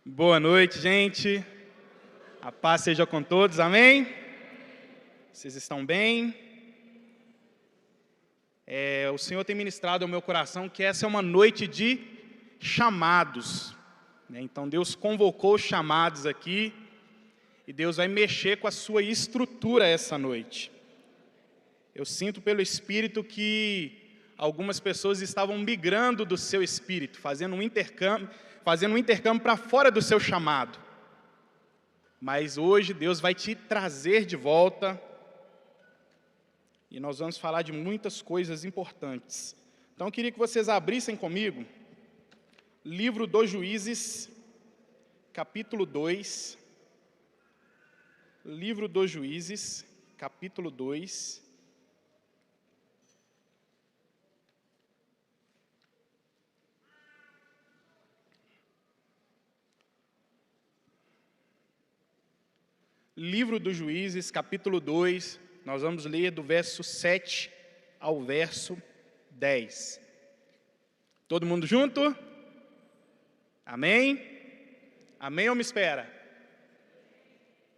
Boa noite, gente. A paz seja com todos, amém? Vocês estão bem? O Senhor tem ministrado ao meu coração que essa é uma noite de chamados, né? Então Deus convocou os chamados aqui e Deus vai mexer com a sua estrutura essa noite. Eu sinto pelo Espírito que algumas pessoas estavam migrando do seu espírito, fazendo um intercâmbio para fora do seu chamado. Mas hoje Deus vai te trazer de volta e nós vamos falar de muitas coisas importantes. Então eu queria que vocês abrissem comigo livro dos Juízes, capítulo 2. Livro dos Juízes, capítulo 2. Livro dos Juízes, capítulo 2, nós vamos ler do verso 7 ao verso 10. Todo mundo junto? Amém? Amém ou me espera?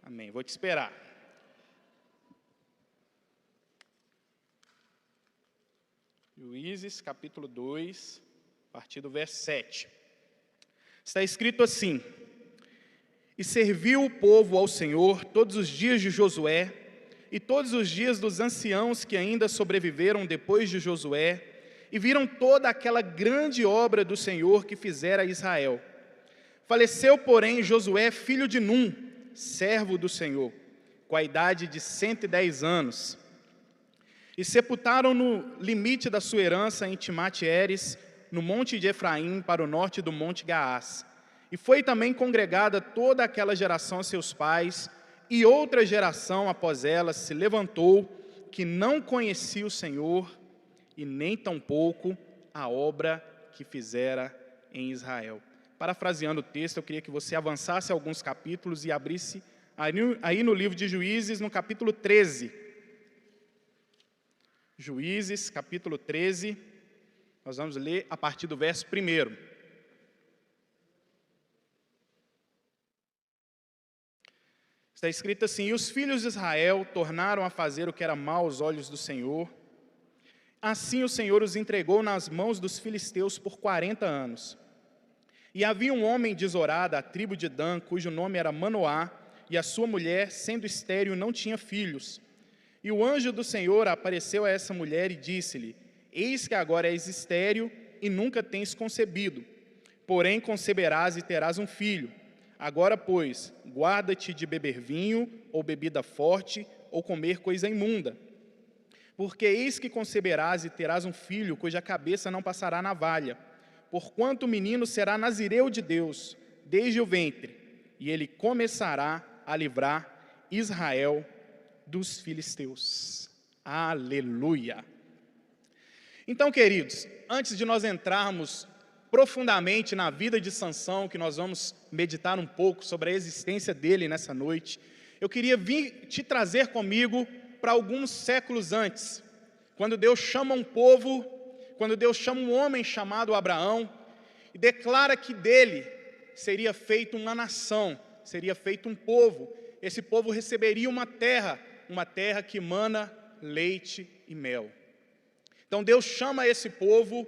Amém, vou te esperar. Juízes, capítulo 2, a partir do verso 7. Está escrito assim: E serviu o povo ao Senhor todos os dias de Josué, e todos os dias dos anciãos que ainda sobreviveram depois de Josué, e viram toda aquela grande obra do Senhor que fizera a Israel. Faleceu, porém, Josué, filho de Num, servo do Senhor, com a idade de 110 anos. E sepultaram no limite da sua herança em Timate-Heres, no monte de Efraim, para o norte do monte Gaás. E foi também congregada toda aquela geração a seus pais, e outra geração após ela se levantou, que não conhecia o Senhor, e nem tampouco a obra que fizera em Israel. Parafraseando o texto, eu queria que você avançasse alguns capítulos e abrisse aí no livro de Juízes, no capítulo 13. Juízes, capítulo 13, nós vamos ler a partir do verso 1. Está escrito assim: E os filhos de Israel tornaram a fazer o que era mal aos olhos do Senhor. Assim o Senhor os entregou nas mãos dos filisteus por 40 anos. E havia um homem de Zorá, da tribo de Dan, cujo nome era Manoá, e a sua mulher, sendo estéril, não tinha filhos. E o anjo do Senhor apareceu a essa mulher e disse-lhe: Eis que agora és estéril e nunca tens concebido, porém conceberás e terás um filho. Agora, pois, guarda-te de beber vinho, ou bebida forte, ou comer coisa imunda. Porque eis que conceberás e terás um filho, cuja cabeça não passará navalha. Porquanto o menino será nazireu de Deus, desde o ventre, e ele começará a livrar Israel dos filisteus. Aleluia! Então, queridos, antes de nós entrarmos profundamente na vida de Sansão, que nós vamos meditar um pouco sobre a existência dele nessa noite, eu queria vir te trazer comigo para alguns séculos antes, quando Deus chama um povo, quando Deus chama um homem chamado Abraão, e declara que dele seria feita uma nação, seria feito um povo. Esse povo receberia uma terra que emana leite e mel. Então Deus chama esse povo,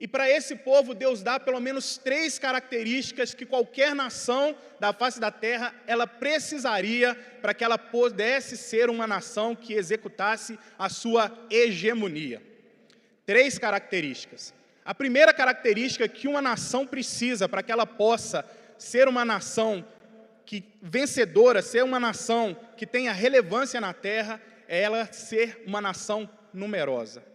e para esse povo Deus dá pelo menos 3 características que qualquer nação da face da terra ela precisaria para que ela pudesse ser uma nação que executasse a sua hegemonia. 3 características. A primeira característica que uma nação precisa para que ela possa ser uma nação vencedora, ser uma nação que tenha relevância na terra, é ela ser uma nação numerosa.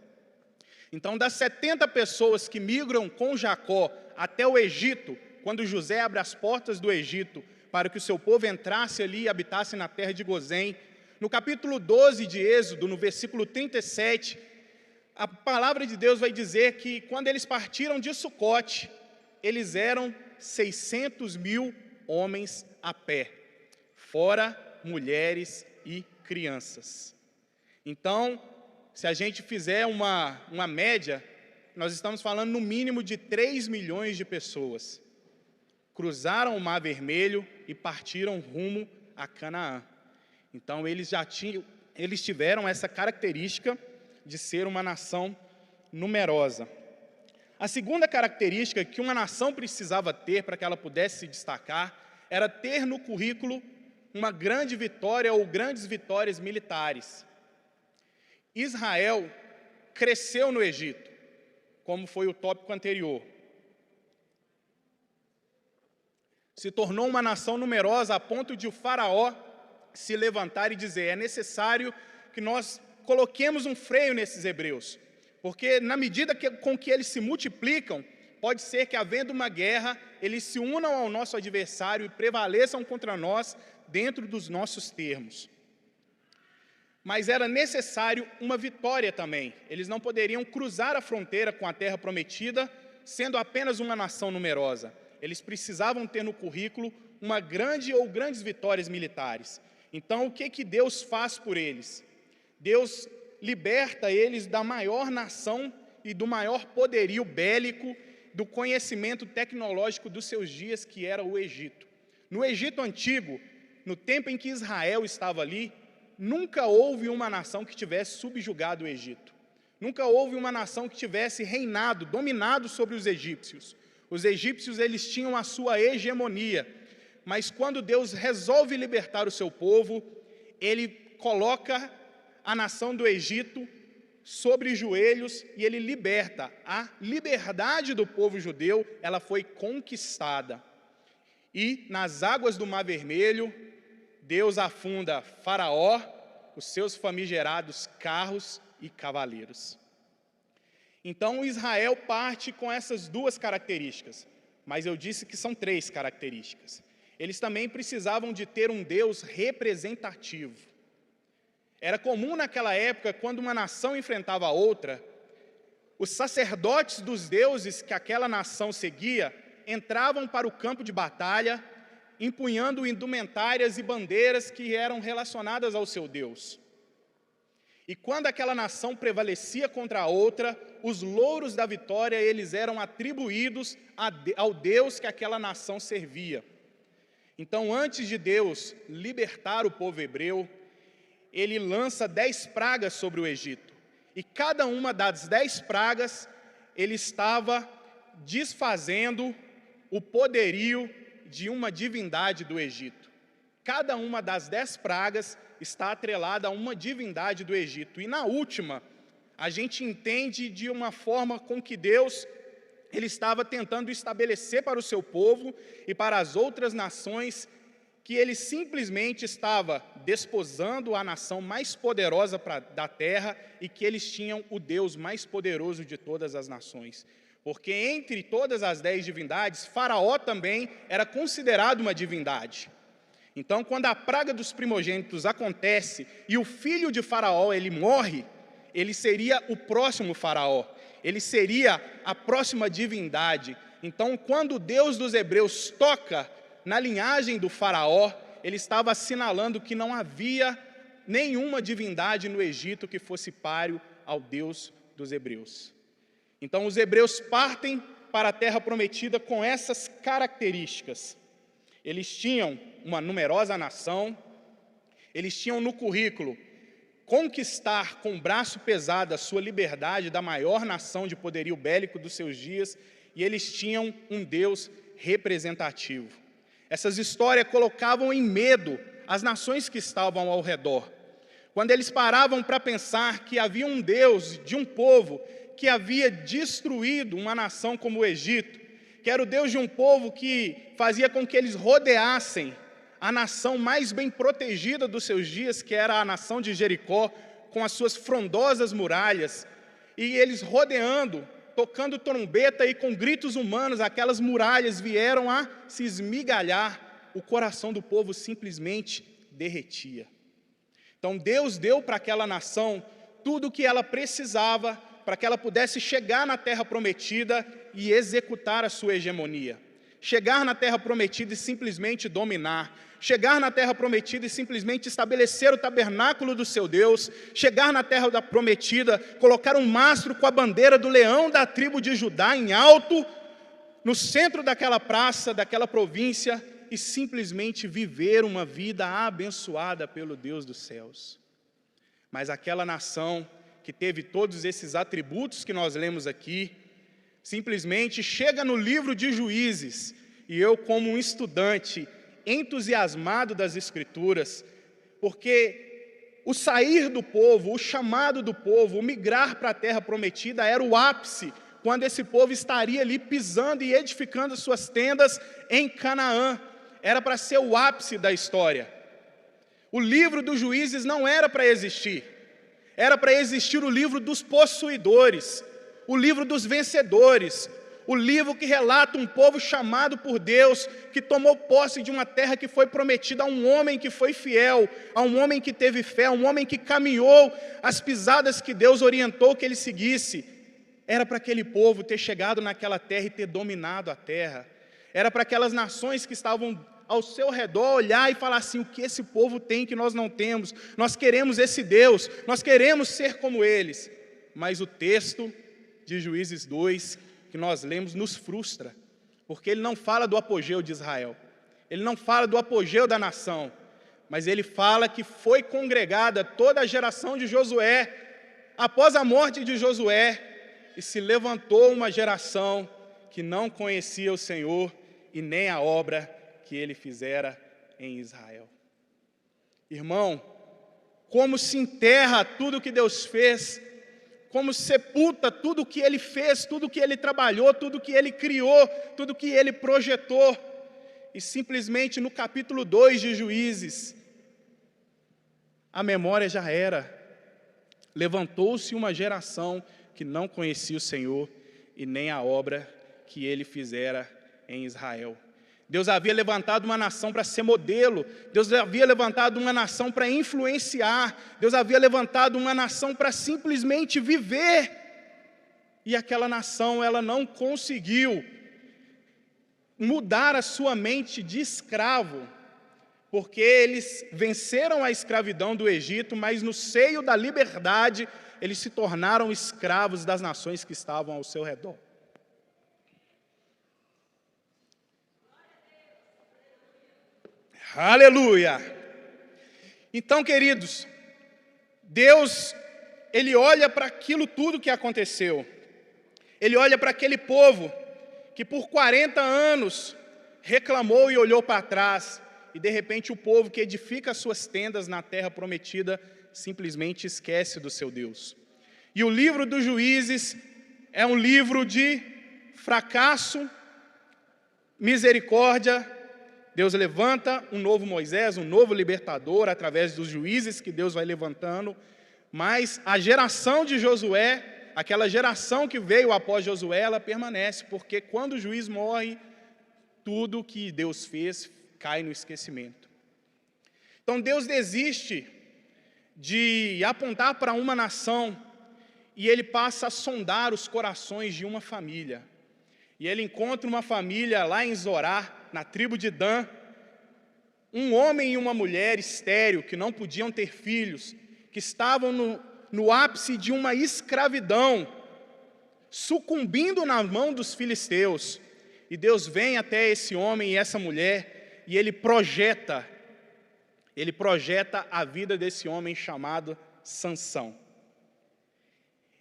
Então, das 70 pessoas que migram com Jacó até o Egito, quando José abre as portas do Egito para que o seu povo entrasse ali e habitasse na terra de Gozém, no capítulo 12 de Êxodo, no versículo 37, a palavra de Deus vai dizer que quando eles partiram de Sucote, eles eram 600.000 homens a pé, fora mulheres e crianças. Então, se a gente fizer uma média, nós estamos falando no mínimo de 3 milhões de pessoas. cruzaram o Mar Vermelho e partiram rumo a Canaã. Então eles tiveram essa característica de ser uma nação numerosa. A segunda característica que uma nação precisava ter para que ela pudesse se destacar era ter no currículo uma grande vitória ou grandes vitórias militares. Israel cresceu no Egito, como foi o tópico anterior. Se tornou uma nação numerosa a ponto de o faraó se levantar e dizer: é necessário que nós coloquemos um freio nesses hebreus, porque na medida com que eles se multiplicam, pode ser que, havendo uma guerra, eles se unam ao nosso adversário e prevaleçam contra nós dentro dos nossos termos. Mas era necessário uma vitória também. Eles não poderiam cruzar a fronteira com a terra prometida sendo apenas uma nação numerosa. Eles precisavam ter no currículo uma grande ou grandes vitórias militares. Então, o que Deus faz por eles? Deus liberta eles da maior nação e do maior poderio bélico, do conhecimento tecnológico dos seus dias, que era o Egito. No Egito antigo, no tempo em que Israel estava ali, nunca houve uma nação que tivesse subjugado o Egito. Nunca houve uma nação que tivesse reinado, dominado sobre os egípcios. Os egípcios, eles tinham a sua hegemonia, mas quando Deus resolve libertar o seu povo, Ele coloca a nação do Egito sobre joelhos e Ele liberta. A liberdade do povo judeu, ela foi conquistada. E nas águas do Mar Vermelho, Deus afunda Faraó, os seus famigerados carros e cavaleiros. Então Israel parte com essas duas características, mas eu disse que são três características. Eles também precisavam de ter um Deus representativo. Era comum naquela época, quando uma nação enfrentava a outra, os sacerdotes dos deuses que aquela nação seguia entravam para o campo de batalha, empunhando indumentárias e bandeiras que eram relacionadas ao seu Deus. E quando aquela nação prevalecia contra a outra, os louros da vitória, eles eram atribuídos ao Deus que aquela nação servia. Então, antes de Deus libertar o povo hebreu, Ele lança 10 pragas sobre o Egito. E cada uma das 10 pragas, Ele estava desfazendo o poderio de uma divindade do Egito. Cada uma das 10 pragas está atrelada a uma divindade do Egito. E na última, a gente entende de uma forma com que Deus, Ele estava tentando estabelecer para o seu povo e para as outras nações que Ele simplesmente estava desposando a nação mais poderosa da terra e que eles tinham o Deus mais poderoso de todas as nações. Porque entre todas as 10 divindades, Faraó também era considerado uma divindade. Então, quando a praga dos primogênitos acontece e o filho de Faraó ele morre, ele seria o próximo Faraó, ele seria a próxima divindade. Então, quando o Deus dos hebreus toca na linhagem do Faraó, ele estava assinalando que não havia nenhuma divindade no Egito que fosse páreo ao Deus dos hebreus. Então, os hebreus partem para a terra prometida com essas características. Eles tinham uma numerosa nação, eles tinham no currículo conquistar com braço pesado a sua liberdade da maior nação de poderio bélico dos seus dias, e eles tinham um Deus representativo. Essas histórias colocavam em medo as nações que estavam ao redor. Quando eles paravam para pensar que havia um Deus de um povo que havia destruído uma nação como o Egito, que era o Deus de um povo que fazia com que eles rodeassem a nação mais bem protegida dos seus dias, que era a nação de Jericó, com as suas frondosas muralhas, e eles rodeando, tocando trombeta e com gritos humanos, aquelas muralhas vieram a se esmigalhar, o coração do povo simplesmente derretia. Então Deus deu para aquela nação tudo o que ela precisava para que ela pudesse chegar na terra prometida e executar a sua hegemonia. Chegar na terra prometida e simplesmente dominar. Chegar na terra prometida e simplesmente estabelecer o tabernáculo do seu Deus. Chegar na terra prometida, colocar um mastro com a bandeira do leão da tribo de Judá em alto, no centro daquela praça, daquela província, e simplesmente viver uma vida abençoada pelo Deus dos céus. Mas aquela nação que teve todos esses atributos que nós lemos aqui, simplesmente chega no livro de Juízes, e eu, como um estudante entusiasmado das Escrituras, porque o sair do povo, o chamado do povo, o migrar para a terra prometida era o ápice, quando esse povo estaria ali pisando e edificando suas tendas em Canaã. Era para ser o ápice da história. O livro dos Juízes não era para existir. Era para existir o livro dos possuidores, o livro dos vencedores, o livro que relata um povo chamado por Deus, que tomou posse de uma terra que foi prometida a um homem que foi fiel, a um homem que teve fé, a um homem que caminhou as pisadas que Deus orientou que ele seguisse. Era para aquele povo ter chegado naquela terra e ter dominado a terra. Era para aquelas nações que estavam ao seu redor olhar e falar assim: o que esse povo tem que nós não temos? Nós queremos esse Deus, nós queremos ser como eles. Mas o texto de Juízes 2, que nós lemos, nos frustra, porque ele não fala do apogeu de Israel, ele não fala do apogeu da nação, mas ele fala que foi congregada toda a geração de Josué, após a morte de Josué, e se levantou uma geração que não conhecia o Senhor e nem a obra que ele fizera em Israel. Irmão, como se enterra tudo que Deus fez, como sepulta tudo que ele fez, tudo que ele trabalhou, tudo que ele criou, tudo que ele projetou, e simplesmente no capítulo 2 de Juízes, a memória já era. Levantou-se uma geração que não conhecia o Senhor e nem a obra que ele fizera em Israel. Deus havia levantado uma nação para ser modelo, Deus havia levantado uma nação para influenciar, Deus havia levantado uma nação para simplesmente viver, e aquela nação, ela não conseguiu mudar a sua mente de escravo, porque eles venceram a escravidão do Egito, mas no seio da liberdade, eles se tornaram escravos das nações que estavam ao seu redor. Aleluia! Então, queridos, Deus, Ele olha para aquilo tudo que aconteceu. Ele olha para aquele povo que por 40 anos reclamou e olhou para trás, e de repente o povo que edifica as suas tendas na terra prometida simplesmente esquece do seu Deus. E o livro dos Juízes é um livro de fracasso, misericórdia. Deus levanta um novo Moisés, um novo libertador, através dos juízes que Deus vai levantando, mas a geração de Josué, aquela geração que veio após Josué, ela permanece, porque quando o juiz morre, tudo que Deus fez cai no esquecimento. Então Deus desiste de apontar para uma nação, e Ele passa a sondar os corações de uma família. E Ele encontra uma família lá em Zorá, na tribo de Dan, um homem e uma mulher estéril, que não podiam ter filhos, que estavam no ápice de uma escravidão, sucumbindo na mão dos filisteus. E Deus vem até esse homem e essa mulher, e Ele projeta a vida desse homem chamado Sansão.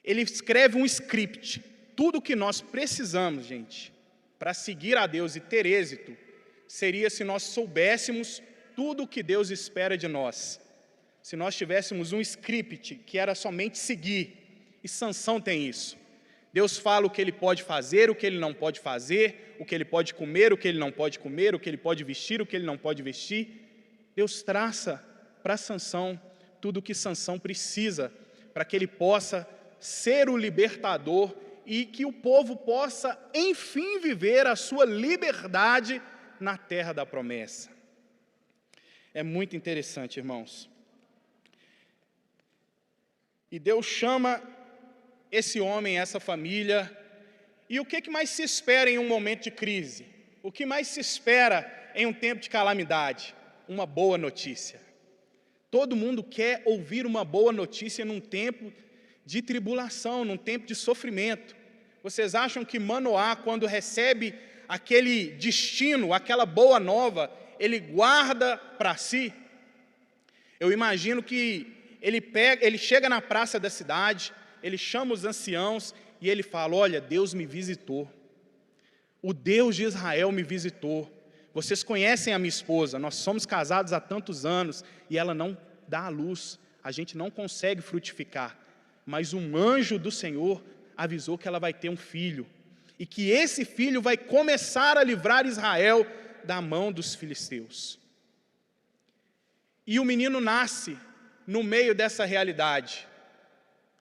Ele escreve um script, tudo que nós precisamos, gente, para seguir a Deus e ter êxito, seria se nós soubéssemos tudo o que Deus espera de nós. Se nós tivéssemos um script que era somente seguir, e Sansão tem isso. Deus fala o que ele pode fazer, o que ele não pode fazer, o que ele pode comer, o que ele não pode comer, o que ele pode vestir, o que ele não pode vestir. Deus traça para Sansão tudo o que Sansão precisa, para que ele possa ser o libertador e que o povo possa, enfim, viver a sua liberdade na terra da promessa. É muito interessante, irmãos. E Deus chama esse homem, essa família, e o que mais se espera em um momento de crise? O que mais se espera em um tempo de calamidade? Uma boa notícia. Todo mundo quer ouvir uma boa notícia num tempo de tribulação, num tempo de sofrimento. Vocês acham que Manoá, quando recebe aquele destino, aquela boa nova, ele guarda para si. Eu imagino que ele chega na praça da cidade, ele chama os anciãos e ele fala: olha, Deus me visitou, o Deus de Israel me visitou. Vocês conhecem a minha esposa, nós somos casados há tantos anos e ela não dá à luz, a gente não consegue frutificar, mas um anjo do Senhor avisou que ela vai ter um filho, e que esse filho vai começar a livrar Israel da mão dos filisteus. E o menino nasce no meio dessa realidade.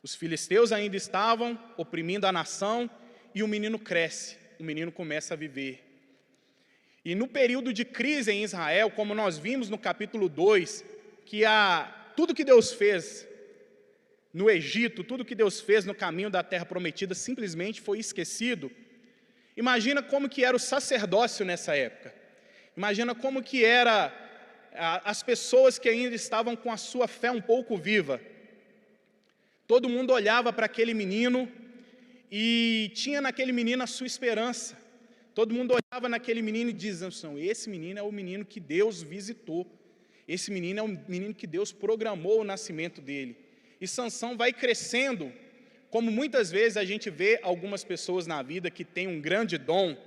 Os filisteus ainda estavam oprimindo a nação, e o menino cresce, o menino começa a viver. E no período de crise em Israel, como nós vimos no capítulo 2, que tudo que Deus fez no Egito, tudo que Deus fez no caminho da terra prometida simplesmente foi esquecido. Imagina como que era o sacerdócio nessa época. Imagina como que era as pessoas que ainda estavam com a sua fé um pouco viva. Todo mundo olhava para aquele menino e tinha naquele menino a sua esperança. Todo mundo olhava naquele menino e dizia: esse menino é o menino que Deus visitou. Esse menino é o menino que Deus programou o nascimento dele. E Sansão vai crescendo, como muitas vezes a gente vê algumas pessoas na vida que têm um grande dom,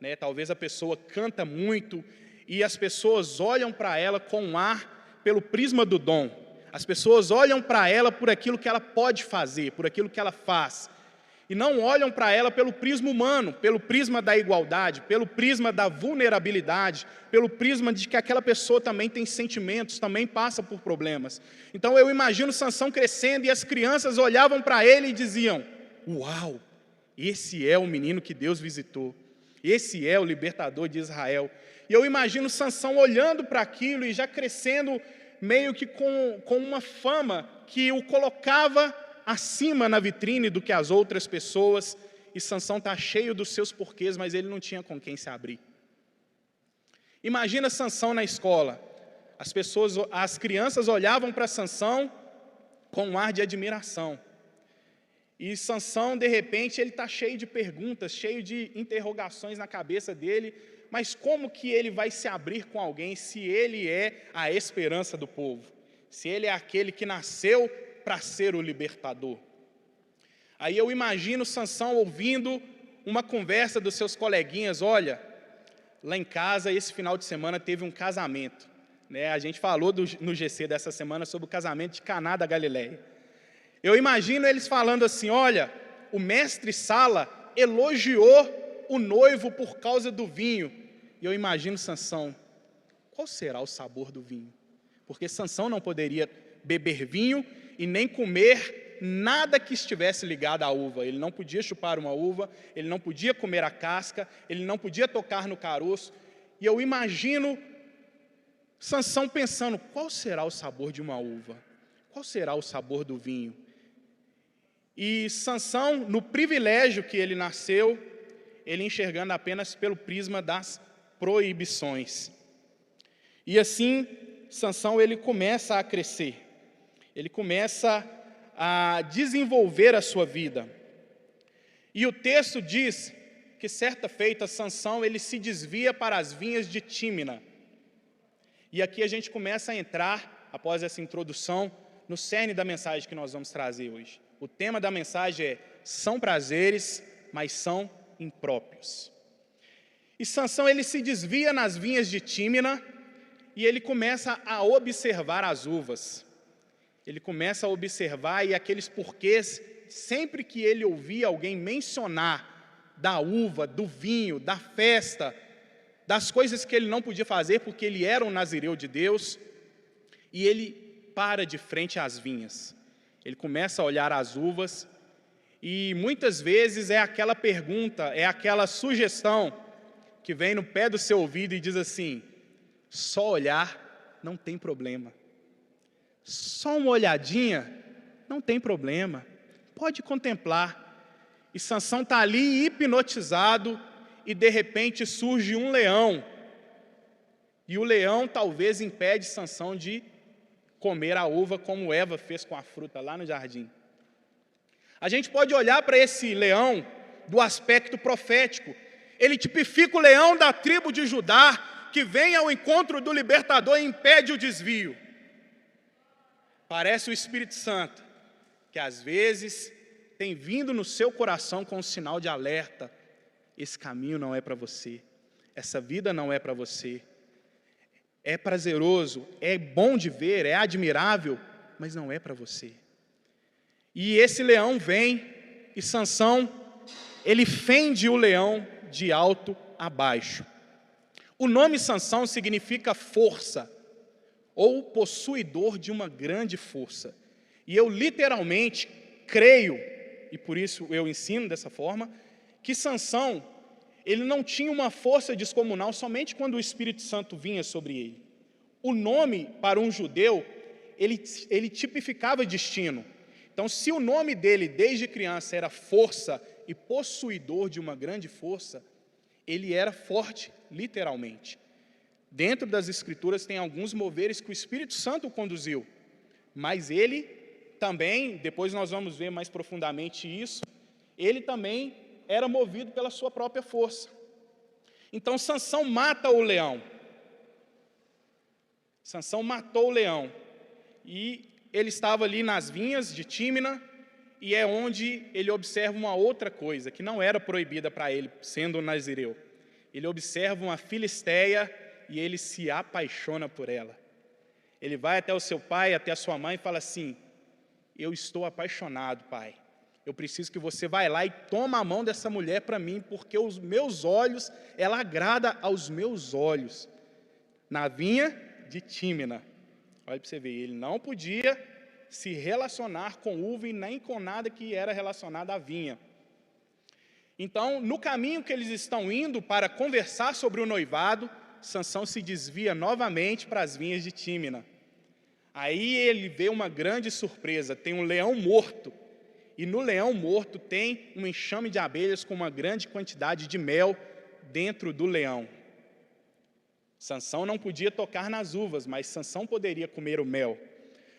né? Talvez a pessoa canta muito e as pessoas olham para ela com um ar pelo prisma do dom. As pessoas olham para ela por aquilo que ela pode fazer, por aquilo que ela faz. E não olham para ela pelo prisma humano, pelo prisma da igualdade, pelo prisma da vulnerabilidade, pelo prisma de que aquela pessoa também tem sentimentos, também passa por problemas. Então eu imagino Sansão crescendo e as crianças olhavam para ele e diziam: uau, esse é o menino que Deus visitou, esse é o libertador de Israel. E eu imagino Sansão olhando para aquilo e já crescendo meio que com uma fama que o colocava acima na vitrine do que as outras pessoas, e Sansão está cheio dos seus porquês, mas ele não tinha com quem se abrir. Imagina Sansão na escola, as crianças olhavam para Sansão com um ar de admiração, e Sansão, de repente, ele está cheio de perguntas, cheio de interrogações na cabeça dele, mas como que ele vai se abrir com alguém se ele é a esperança do povo, se ele é aquele que nasceu para ser o libertador? Aí eu imagino Sansão ouvindo uma conversa dos seus coleguinhas: olha, lá em casa esse final de semana teve um casamento, né? A gente falou no GC dessa semana sobre o casamento de Caná da Galileia. Eu imagino eles falando assim: olha, o mestre Sala elogiou o noivo por causa do vinho. E eu imagino Sansão: qual será o sabor do vinho? Porque Sansão não poderia beber vinho e nem comer nada que estivesse ligado à uva. Ele não podia chupar uma uva, ele não podia comer a casca, ele não podia tocar no caroço. E eu imagino Sansão pensando: qual será o sabor de uma uva? Qual será o sabor do vinho? E Sansão, no privilégio que ele nasceu, ele enxergando apenas pelo prisma das proibições. E assim, Sansão ele começa a crescer. Ele começa a desenvolver a sua vida. E o texto diz que certa feita Sansão ele se desvia para as vinhas de Tímina. E aqui a gente começa a entrar, após essa introdução, no cerne da mensagem que nós vamos trazer hoje. O tema da mensagem é: são prazeres, mas são impróprios. E Sansão ele se desvia nas vinhas de Tímina e ele começa a observar as uvas. Ele começa a observar e aqueles porquês, sempre que ele ouvia alguém mencionar da uva, do vinho, da festa, das coisas que ele não podia fazer porque ele era um nazireu de Deus, e ele para de frente às vinhas. Ele começa a olhar as uvas e muitas vezes é aquela pergunta, é aquela sugestão que vem no pé do seu ouvido e diz assim: só olhar não tem problema. Só uma olhadinha, não tem problema, pode contemplar. E Sansão está ali hipnotizado e de repente surge um leão. E o leão talvez impede Sansão de comer a uva como Eva fez com a fruta lá no jardim. A gente pode olhar para esse leão do aspecto profético Ele tipifica o leão da tribo de Judá, que vem ao encontro do libertador e impede o desvio. Parece o Espírito Santo, que às vezes tem vindo no seu coração com um sinal de alerta: esse caminho não é para você, essa vida não é para você. É prazeroso, é bom de ver, é admirável, mas não é para você. E esse leão vem, e Sansão, ele fende o leão de alto a baixo. O nome Sansão significa força, ou possuidor de uma grande força. E eu literalmente creio, e por isso eu ensino dessa forma, que Sansão, ele não tinha uma força descomunal somente quando o Espírito Santo vinha sobre ele. O nome, para um judeu, ele tipificava destino. Então, se o nome dele, desde criança, era força e possuidor de uma grande força, ele era forte, literalmente. Dentro das Escrituras tem alguns moveres que o Espírito Santo o conduziu, mas ele também, depois nós vamos ver mais profundamente isso, ele também era movido pela sua própria força. Então Sansão mata o leão. Sansão matou o leão. E ele estava ali nas vinhas de Tímina, e é onde ele observa uma outra coisa, que não era proibida para ele, sendo um nazireu. Ele observa uma filisteia e ele se apaixona por ela. Ele vai até o seu pai, até a sua mãe e fala assim: eu estou apaixonado, pai. Eu preciso que você vá lá e toma a mão dessa mulher para mim, porque os meus olhos, ela agrada aos meus olhos. Na vinha de Tímina. Olha para você ver, ele não podia se relacionar com uva e nem com nada que era relacionado à vinha. Então, no caminho que eles estão indo para conversar sobre o noivado, Sansão se desvia novamente para as vinhas de Tímina. Aí ele vê uma grande surpresa, tem um leão morto. E no leão morto tem um enxame de abelhas com uma grande quantidade de mel dentro do leão. Sansão não podia tocar nas uvas, mas Sansão poderia comer o mel.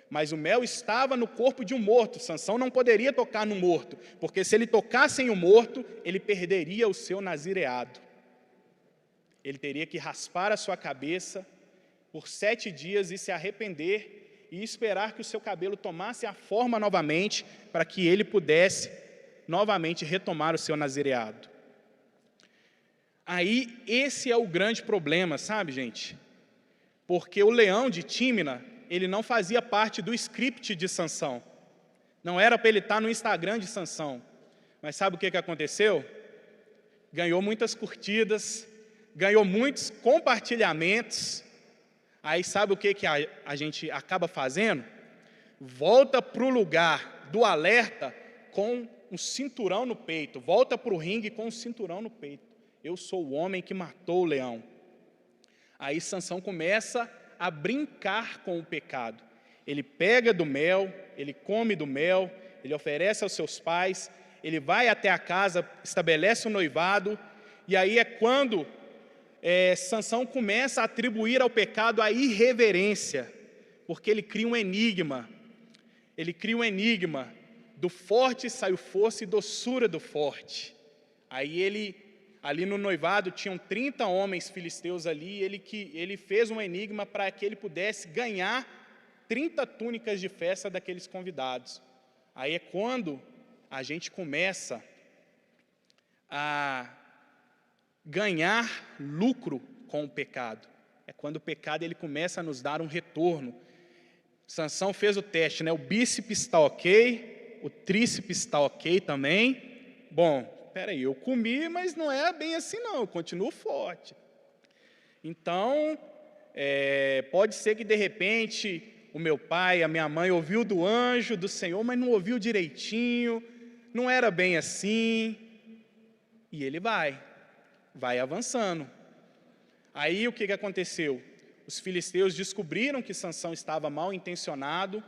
Mas o mel estava no corpo de um morto. Sansão não poderia tocar no morto, porque se ele tocasse em um morto, ele perderia o seu nazireado. Ele teria que raspar a sua cabeça por 7 dias e se arrepender e esperar que o seu cabelo tomasse a forma novamente, para que ele pudesse novamente retomar o seu nazireado. Aí, esse é o grande problema, sabe, gente? Porque o leão de Tímina, ele não fazia parte do script de Sansão. Não era para ele estar no Instagram de Sansão. Mas sabe o que aconteceu? Ganhou muitas curtidas, ganhou muitos compartilhamentos. Aí sabe o que a gente acaba fazendo? Volta para o lugar do alerta com um cinturão no peito. Volta para o ringue com um cinturão no peito. Eu sou o homem que matou o leão. Aí Sansão começa a brincar com o pecado. Ele pega do mel, ele come do mel, ele oferece aos seus pais, ele vai até a casa, estabelece o noivado, e aí é quando Sansão começa a atribuir ao pecado a irreverência, porque ele cria um enigma. Ele cria um enigma: do forte saiu força e doçura do forte. Aí ali no noivado tinham 30 homens filisteus ali, ele fez um enigma para que ele pudesse ganhar 30 túnicas de festa daqueles convidados. Aí é quando a gente começa a ganhar lucro com o pecado. É quando o pecado ele começa a nos dar um retorno. Sansão fez o teste, né? O bíceps está ok, o tríceps está ok também. Bom, peraí, eu comi, mas não é bem assim não, eu continuo forte. Então, pode ser que de repente o meu pai, a minha mãe ouviu do anjo do Senhor, mas não ouviu direitinho, não era bem assim. E ele vai avançando. Aí o que aconteceu? Os filisteus descobriram que Sansão estava mal intencionado,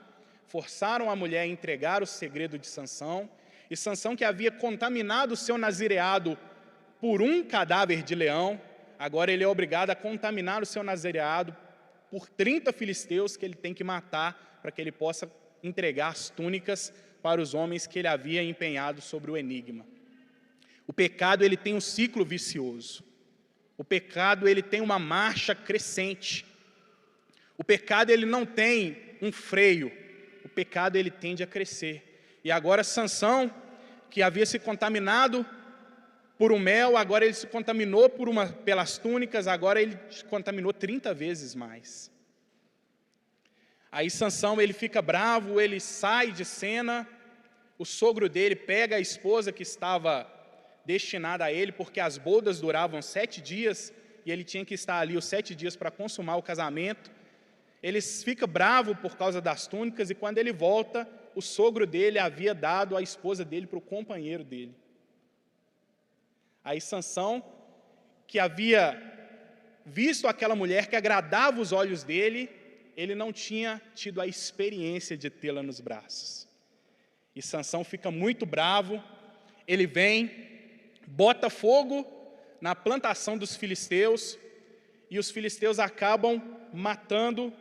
forçaram a mulher a entregar o segredo de Sansão, e Sansão, que havia contaminado o seu nazireado por um cadáver de leão, agora ele é obrigado a contaminar o seu nazireado por 30 filisteus que ele tem que matar, para que ele possa entregar as túnicas para os homens que ele havia empenhado sobre o enigma. O pecado, ele tem um ciclo vicioso. O pecado, ele tem uma marcha crescente. O pecado, ele não tem um freio. O pecado, ele tende a crescer. E agora Sansão, que havia se contaminado por um mel, agora ele se contaminou pelas túnicas, agora ele se contaminou 30 vezes mais. Aí Sansão, ele fica bravo, ele sai de cena, o sogro dele pega a esposa que estava destinada a ele, porque as bodas duravam 7 dias, e ele tinha que estar ali os 7 dias para consumar o casamento. Ele fica bravo por causa das túnicas, e quando ele volta, o sogro dele havia dado a esposa dele para o companheiro dele. Aí Sansão, que havia visto aquela mulher que agradava os olhos dele, ele não tinha tido a experiência de tê-la nos braços. E Sansão fica muito bravo, ele vem, bota fogo na plantação dos filisteus, e os filisteus acabam matando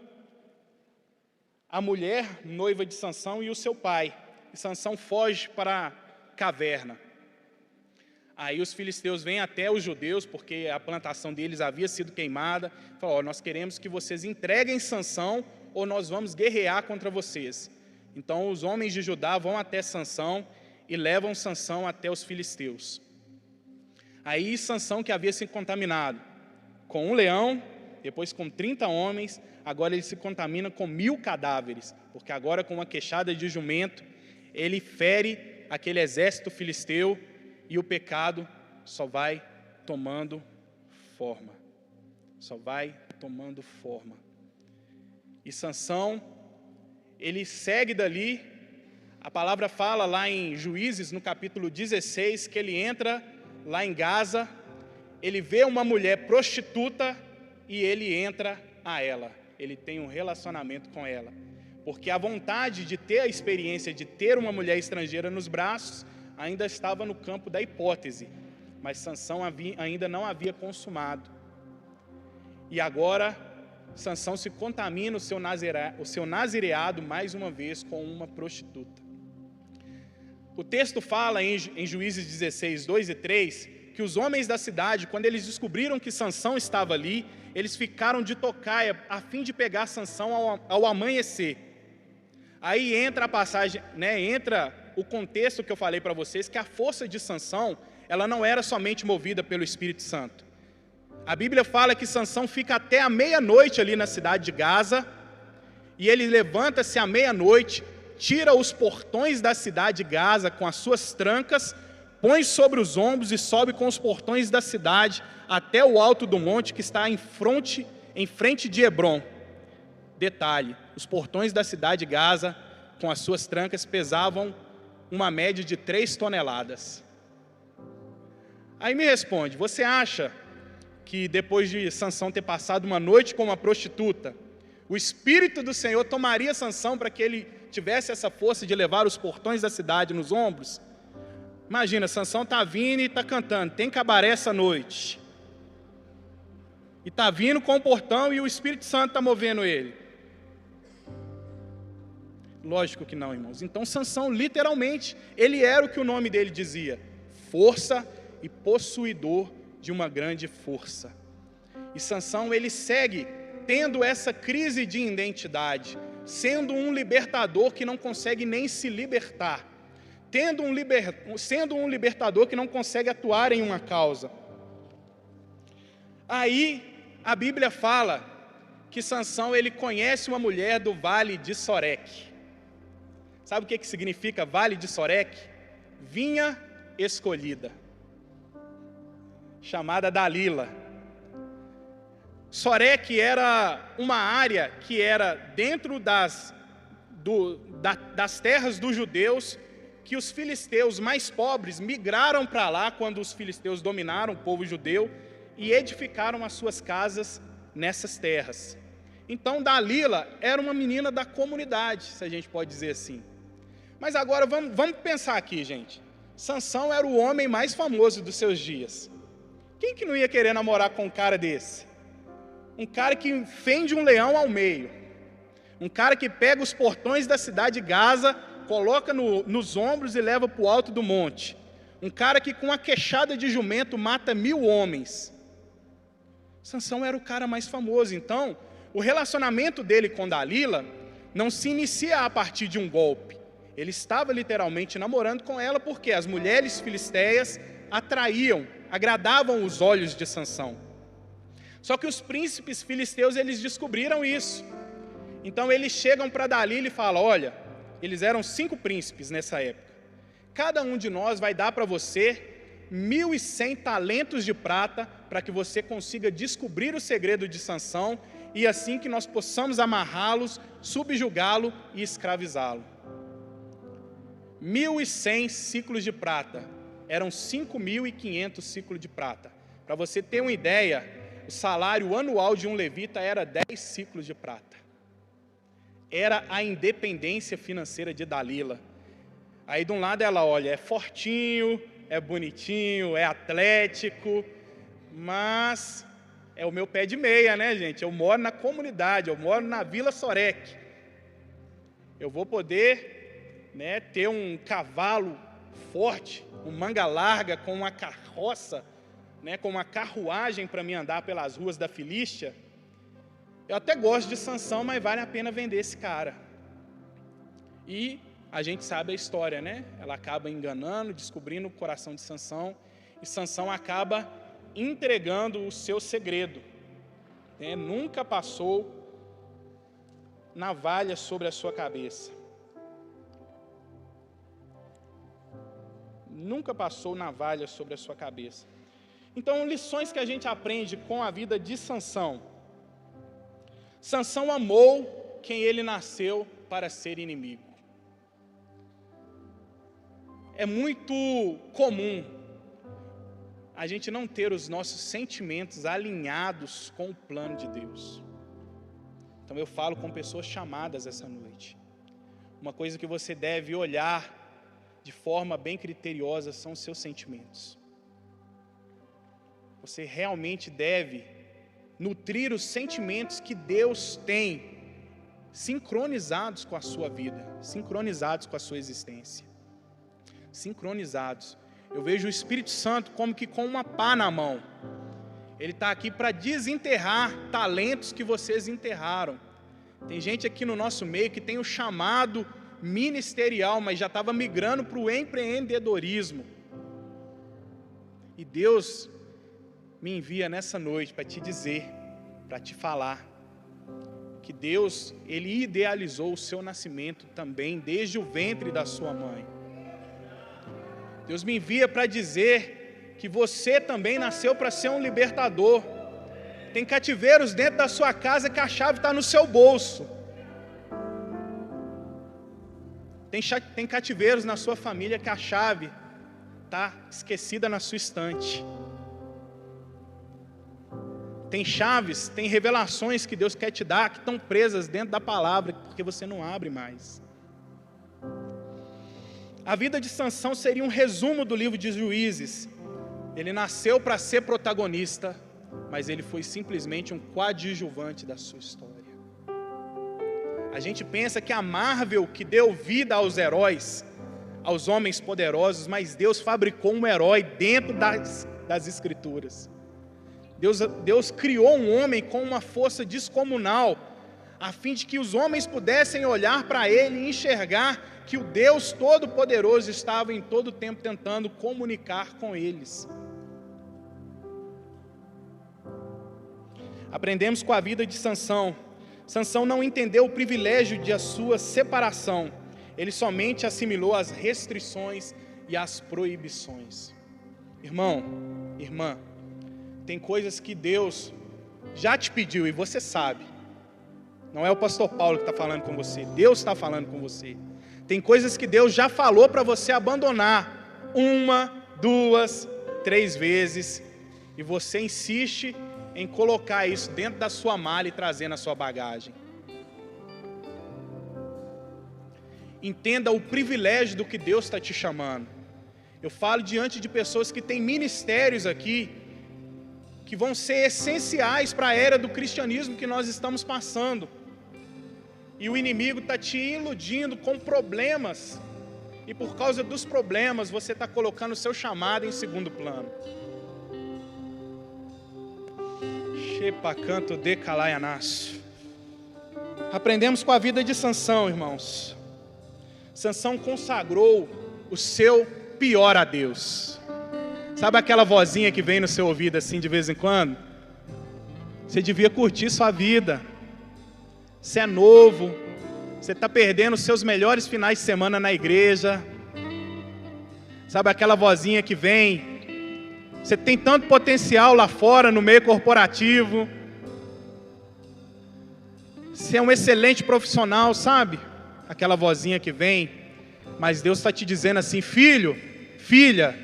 a mulher noiva de Sansão e o seu pai. E Sansão foge para a caverna. Aí os filisteus vêm até os judeus, porque a plantação deles havia sido queimada, falam: nós queremos que vocês entreguem Sansão, ou nós vamos guerrear contra vocês. Então os homens de Judá vão até Sansão e levam Sansão até os filisteus. Aí Sansão, que havia se contaminado com um leão, depois com 30 homens, agora ele se contamina com 1000 cadáveres, porque agora com uma queixada de jumento, ele fere aquele exército filisteu, e o pecado só vai tomando forma. Só vai tomando forma. E Sansão, ele segue dali. A palavra fala lá em Juízes, no capítulo 16, que ele entra lá em Gaza, ele vê uma mulher prostituta e ele entra a ela. Ele tem um relacionamento com ela. Porque a vontade de ter a experiência de ter uma mulher estrangeira nos braços ainda estava no campo da hipótese, mas Sansão ainda não havia consumado. E agora, Sansão se contamina o seu nazireado mais uma vez com uma prostituta. O texto fala em Juízes 16, 2 e 3, que os homens da cidade, quando eles descobriram que Sansão estava ali, eles ficaram de tocaia a fim de pegar Sansão ao amanhecer. Aí entra a passagem, entra o contexto que eu falei para vocês, que a força de Sansão, ela não era somente movida pelo Espírito Santo. A Bíblia fala que Sansão fica até a meia-noite ali na cidade de Gaza, e ele levanta-se à meia-noite, tira os portões da cidade de Gaza com as suas trancas, põe sobre os ombros e sobe com os portões da cidade até o alto do monte que está em frente de Hebrom. Detalhe, os portões da cidade de Gaza, com as suas trancas, pesavam uma média de 3 toneladas. Aí me responde, você acha que depois de Sansão ter passado uma noite com uma prostituta, o Espírito do Senhor tomaria Sansão para que ele tivesse essa força de levar os portões da cidade nos ombros? Imagina, Sansão está vindo e está cantando, tem cabaré essa noite. E está vindo com o portão e o Espírito Santo está movendo ele. Lógico que não, irmãos. Então Sansão, literalmente, ele era o que o nome dele dizia: força e possuidor de uma grande força. E Sansão, ele segue tendo essa crise de identidade, sendo um libertador que não consegue nem se libertar, sendo um libertador que não consegue atuar em uma causa. Aí a Bíblia fala que Sansão, ele conhece uma mulher do Vale de Soreque. Sabe o que significa Vale de Soreque? Vinha escolhida, chamada Dalila. Soreque era uma área que era dentro das terras dos judeus, que os filisteus mais pobres migraram para lá quando os filisteus dominaram o povo judeu e edificaram as suas casas nessas terras. Então Dalila era uma menina da comunidade, se a gente pode dizer assim. Mas agora vamos pensar aqui, gente. Sansão era o homem mais famoso dos seus dias. Quem que não ia querer namorar com um cara desse? Um cara que fende um leão ao meio. Um cara que pega os portões da cidade de Gaza, coloca nos ombros e leva para o alto do monte. Um cara que com a queixada de jumento mata 1000 homens. Sansão era o cara mais famoso. Então, o relacionamento dele com Dalila não se inicia a partir de um golpe. Ele estava literalmente namorando com ela porque as mulheres filisteias atraíam, agradavam os olhos de Sansão. Só que os príncipes filisteus, eles descobriram isso. Então eles chegam para Dalila e falam: olha, eles eram 5 príncipes nessa época. Cada um de nós vai dar para você 1.100 talentos de prata para que você consiga descobrir o segredo de Sansão e assim que nós possamos amarrá-los, subjugá-lo e escravizá-lo. 1.100 ciclos de prata, eram 5.500 ciclos de prata. Para você ter uma ideia, o salário anual de um levita era 10 ciclos de prata. Era a independência financeira de Dalila. Aí de um lado ela olha, é fortinho, é bonitinho, é atlético, mas é o meu pé de meia, né, gente? Eu moro na comunidade, eu moro na Vila Sorek. Eu vou poder, né, ter um cavalo forte, um manga larga, com uma carroça, né, com uma carruagem para me andar pelas ruas da Filístia. Eu até gosto de Sansão, mas vale a pena vender esse cara. E a gente sabe a história, né? Ela acaba enganando, descobrindo o coração de Sansão, e Sansão acaba entregando o seu segredo. Nunca passou navalha sobre a sua cabeça. Nunca passou navalha sobre a sua cabeça. Então, lições que a gente aprende com a vida de Sansão. Sansão amou quem ele nasceu para ser inimigo. É muito comum a gente não ter os nossos sentimentos alinhados com o plano de Deus. Então eu falo com pessoas chamadas essa noite. Uma coisa que você deve olhar de forma bem criteriosa são os seus sentimentos. Você realmente deve nutrir os sentimentos que Deus tem sincronizados com a sua vida, sincronizados com a sua existência. Sincronizados. Eu vejo o Espírito Santo como que com uma pá na mão. Ele está aqui para desenterrar talentos que vocês enterraram. Tem gente aqui no nosso meio que tem o chamado ministerial, mas já estava migrando para o empreendedorismo. E Deus me envia nessa noite para te dizer, para te falar, que Deus, Ele idealizou o seu nascimento também, desde o ventre da sua mãe. Deus me envia para dizer que você também nasceu para ser um libertador. Tem cativeiros dentro da sua casa que a chave está no seu bolso. Tem cativeiros na sua família que a chave está esquecida na sua estante. Tem chaves, tem revelações que Deus quer te dar que estão presas dentro da palavra, porque você não abre mais. A vida de Sansão seria um resumo do livro de Juízes. Ele nasceu para ser protagonista, mas ele foi simplesmente um coadjuvante da sua história. A gente pensa que a Marvel que deu vida aos heróis, aos homens poderosos, mas Deus fabricou um herói dentro das Escrituras. Deus criou um homem com uma força descomunal, a fim de que os homens pudessem olhar para ele e enxergar que o Deus Todo-Poderoso estava em todo o tempo tentando comunicar com eles. Aprendemos com a vida de Sansão. Sansão não entendeu o privilégio de a sua separação. Ele somente assimilou as restrições e as proibições. Irmão, irmã, tem coisas que Deus já te pediu e você sabe. Não é o pastor Paulo que está falando com você, Deus está falando com você. Tem coisas que Deus já falou para você abandonar 1, 2, 3 vezes, e você insiste em colocar isso dentro da sua mala e trazer na sua bagagem. Entenda o privilégio do que Deus está te chamando. Eu falo diante de pessoas que têm ministérios aqui, que vão ser essenciais para a era do cristianismo que nós estamos passando. E o inimigo está te iludindo com problemas e por causa dos problemas você está colocando o seu chamado em segundo plano. Shepacanto de calaianaço. Aprendemos com a vida de Sansão, irmãos. Sansão consagrou o seu pior a Deus. Sabe aquela vozinha que vem no seu ouvido assim de vez em quando? Você devia curtir sua vida. Você é novo. Você está perdendo os seus melhores finais de semana na igreja. Sabe aquela vozinha que vem? Você tem tanto potencial lá fora no meio corporativo. Você é um excelente profissional, sabe? Aquela vozinha que vem. Mas Deus está te dizendo assim: filho, filha,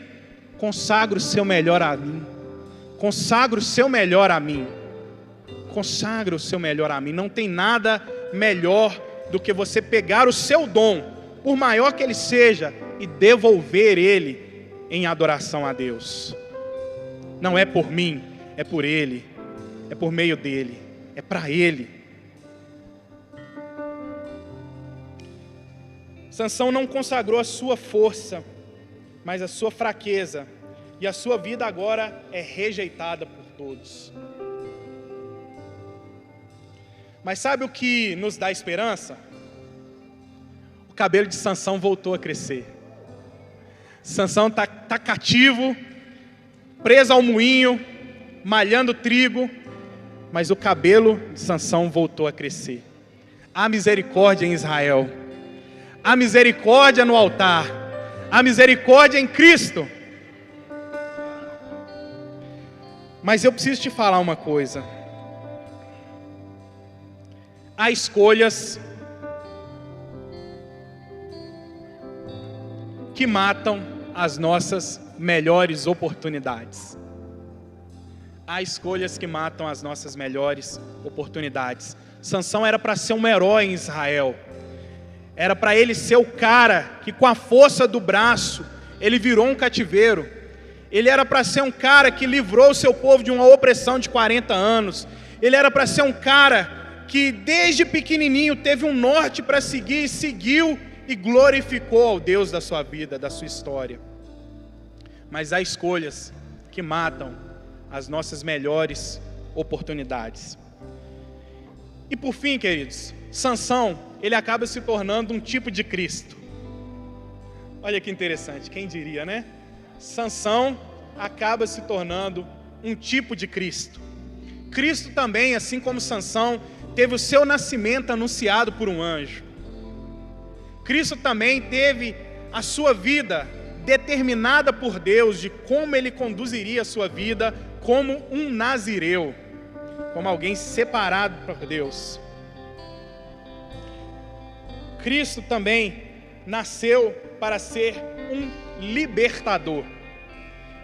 consagra o seu melhor a mim. Consagra o seu melhor a mim. Consagra o seu melhor a mim. Não tem nada melhor do que você pegar o seu dom, por maior que ele seja, e devolver ele em adoração a Deus. Não é por mim, é por ele, é por meio dele, é para ele. Sansão não consagrou a sua força, mas a sua fraqueza, e a sua vida agora é rejeitada por todos. Mas sabe o que nos dá esperança? O cabelo de Sansão voltou a crescer. Sansão está cativo, preso ao moinho, malhando trigo, mas o cabelo de Sansão voltou a crescer. Há misericórdia em Israel, há misericórdia no altar, há misericórdia em Cristo. Mas eu preciso te falar uma coisa. Há escolhas que matam as nossas melhores oportunidades. Há escolhas que matam as nossas melhores oportunidades. Sansão era para ser um herói em Israel. Era para ele ser o cara que com a força do braço ele virou um cativeiro. Ele era para ser um cara que livrou o seu povo de uma opressão de 40 anos. Ele era para ser um cara que desde pequenininho teve um norte para seguir, e seguiu e glorificou ao Deus da sua vida, da sua história. Mas há escolhas que matam as nossas melhores oportunidades. E por fim, queridos, Sansão, ele acaba se tornando um tipo de Cristo. Olha que interessante, quem diria, né? Sansão acaba se tornando um tipo de Cristo. Cristo também, assim como Sansão, teve o seu nascimento anunciado por um anjo. Cristo também teve a sua vida determinada por Deus de como ele conduziria a sua vida como um nazireu, como alguém separado por Deus. Cristo também nasceu para ser um libertador.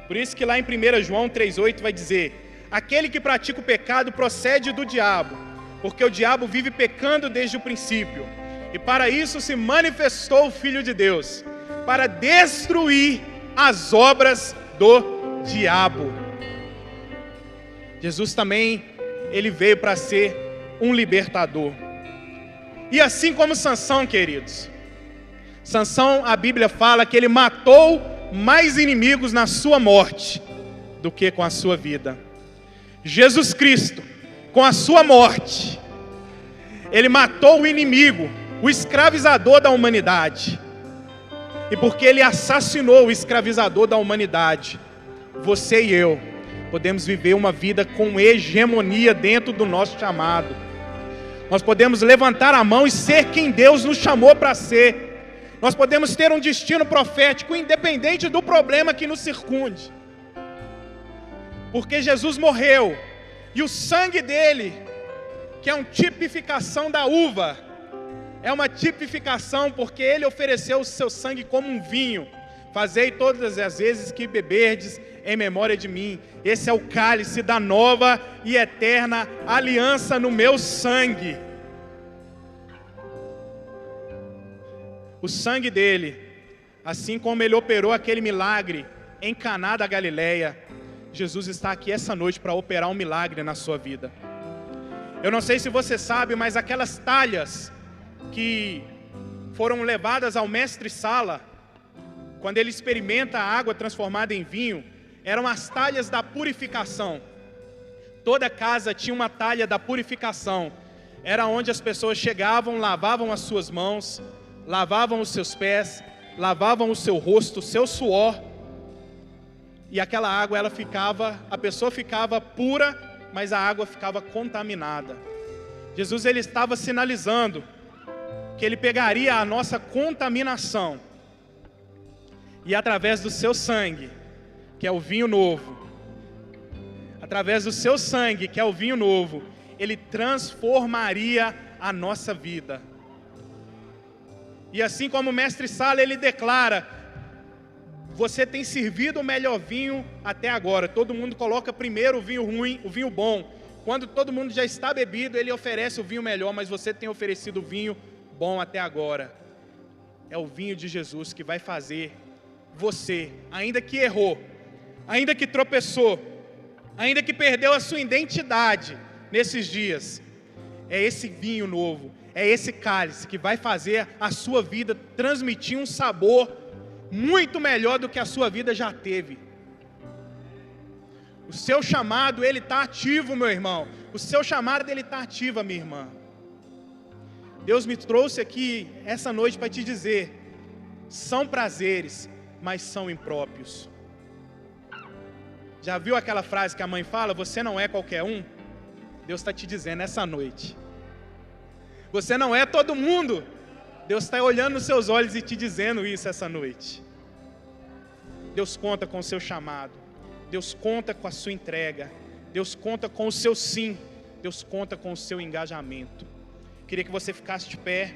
Por isso que lá em 1 João 3,8 vai dizer: aquele que pratica o pecado procede do diabo, porque o diabo vive pecando desde o princípio. E para isso se manifestou o Filho de Deus, para destruir as obras do diabo. Jesus também, ele veio para ser um libertador. E assim como Sansão, queridos, Sansão, a Bíblia fala que ele matou mais inimigos na sua morte do que com a sua vida. Jesus Cristo, com a sua morte, ele matou o inimigo, o escravizador da humanidade. E porque ele assassinou o escravizador da humanidade, você e eu podemos viver uma vida com hegemonia dentro do nosso chamado. Nós podemos levantar a mão e ser quem Deus nos chamou para ser. Nós podemos ter um destino profético independente do problema que nos circunde. Porque Jesus morreu e o sangue dele, que é uma tipificação da uva, é uma tipificação porque ele ofereceu o seu sangue como um vinho. Fazei todas as vezes que beberdes em memória de mim. Esse é o cálice da nova e eterna aliança no meu sangue. O sangue dele, assim como ele operou aquele milagre em Caná da Galileia, Jesus está aqui essa noite para operar um milagre na sua vida. Eu não sei se você sabe, mas aquelas talhas que foram levadas ao mestre-sala quando ele experimenta a água transformada em vinho, eram as talhas da purificação. Toda casa tinha uma talha da purificação. Era onde as pessoas chegavam, lavavam as suas mãos, lavavam os seus pés, lavavam o seu rosto, o seu suor, e aquela água, a pessoa ficava pura, mas a água ficava contaminada. Jesus, ele estava sinalizando que ele pegaria a nossa contaminação e através do seu sangue, que é o vinho novo, através do seu sangue, que é o vinho novo, ele transformaria a nossa vida. E assim como o mestre Sala, ele declara: você tem servido o melhor vinho até agora. Todo mundo coloca primeiro o vinho ruim, o vinho bom. Quando todo mundo já está bebido, ele oferece o vinho melhor, mas você tem oferecido o vinho bom até agora. É o vinho de Jesus que vai fazer você, ainda que errou, ainda que tropeçou, ainda que perdeu a sua identidade nesses dias, é esse vinho novo, é esse cálice que vai fazer a sua vida transmitir um sabor muito melhor do que a sua vida já teve. O seu chamado, ele está ativo, meu irmão. O seu chamado, ele está ativo, minha irmã. Deus me trouxe aqui essa noite para te dizer: são prazeres, mas são impróprios. Já viu aquela frase que a mãe fala: você não é qualquer um? Deus está te dizendo essa noite: você não é todo mundo. Deus está olhando nos seus olhos e te dizendo isso essa noite. Deus conta com o seu chamado. Deus conta com a sua entrega. Deus conta com o seu sim. Deus conta com o seu engajamento. Queria que você ficasse de pé.